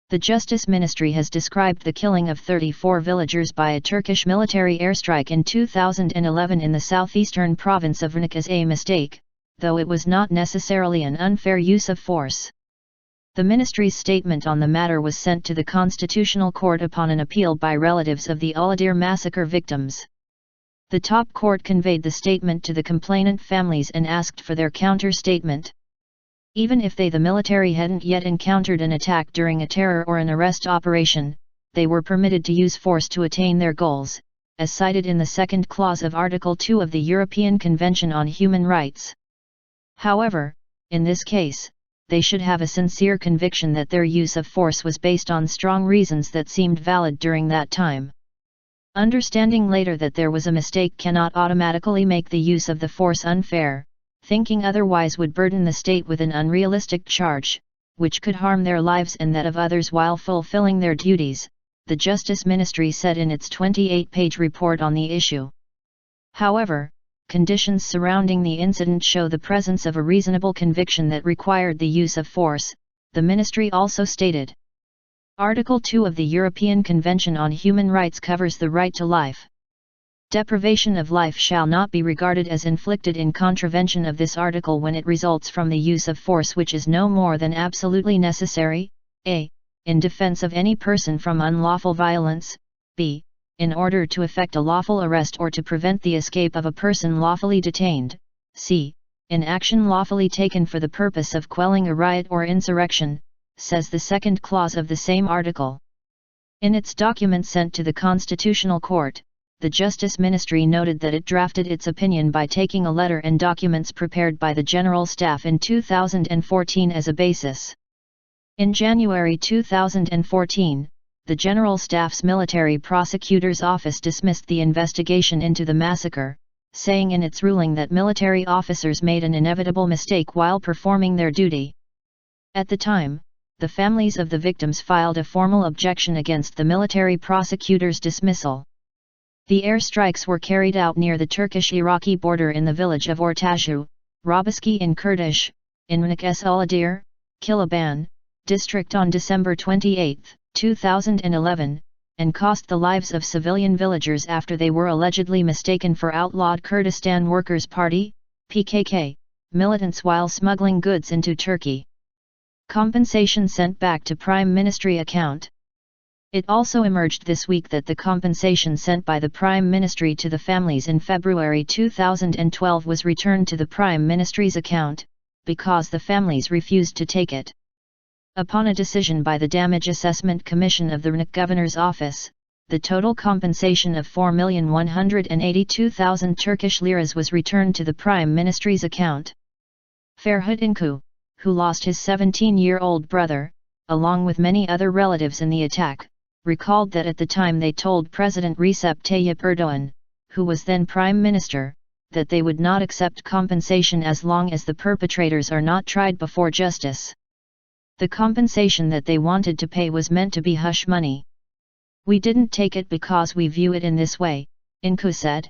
The Justice Ministry has described the killing of 34 villagers by a Turkish military airstrike in 2011 in the southeastern province of Rnak as a mistake, though it was not necessarily an unfair use of force. The ministry's statement on the matter was sent to the Constitutional Court upon an appeal by relatives of the Uludere massacre victims. The top court conveyed the statement to the complainant families and asked for their counter-statement. Even if the military hadn't yet encountered an attack during a terror or an arrest operation, they were permitted to use force to attain their goals, as cited in the second clause of Article 2 of the European Convention on Human Rights. However, in this case, they should have a sincere conviction that their use of force was based on strong reasons that seemed valid during that time. Understanding later that there was a mistake cannot automatically make the use of the force unfair. Thinking otherwise would burden the state with an unrealistic charge, which could harm their lives and that of others while fulfilling their duties, the Justice Ministry said in its 28-page report on the issue. However, conditions surrounding the incident show the presence of a reasonable conviction that required the use of force, the ministry also stated. Article 2 of the European Convention on Human Rights covers the right to life. Deprivation of life shall not be regarded as inflicted in contravention of this article when it results from the use of force which is no more than absolutely necessary, a. in defense of any person from unlawful violence, b. in order to effect a lawful arrest or to prevent the escape of a person lawfully detained, c. in action lawfully taken for the purpose of quelling a riot or insurrection, says the second clause of the same article. In its document sent to the Constitutional Court, the Justice Ministry noted that it drafted its opinion by taking a letter and documents prepared by the General Staff in 2014 as a basis. In January 2014, the General Staff's Military Prosecutor's Office dismissed the investigation into the massacre, saying in its ruling that military officers made an inevitable mistake while performing their duty. At the time, the families of the victims filed a formal objection against the military prosecutor's dismissal. The airstrikes were carried out near the Turkish-Iraqi border in the village of Ortacu, Robaski in Kurdish, in Rnak Uludere, Kiloban, district on December 28, 2011, and cost the lives of civilian villagers after they were allegedly mistaken for outlawed Kurdistan Workers' Party, PKK, militants while smuggling goods into Turkey. Compensation sent back to Prime Ministry account. It also emerged this week that the compensation sent by the Prime Ministry to the families in February 2012 was returned to the Prime Ministry's account, because the families refused to take it. Upon a decision by the Damage Assessment Commission of the Rnak Governor's Office, the total compensation of 4,182,000 Turkish liras was returned to the Prime Ministry's account. Ferhat Inku, who lost his 17-year-old brother, along with many other relatives in the attack, recalled that at the time they told President Recep Tayyip Erdogan, who was then Prime Minister, that they would not accept compensation as long as the perpetrators are not tried before justice. The compensation that they wanted to pay was meant to be hush money. We didn't take it because we view it in this way, Inku said.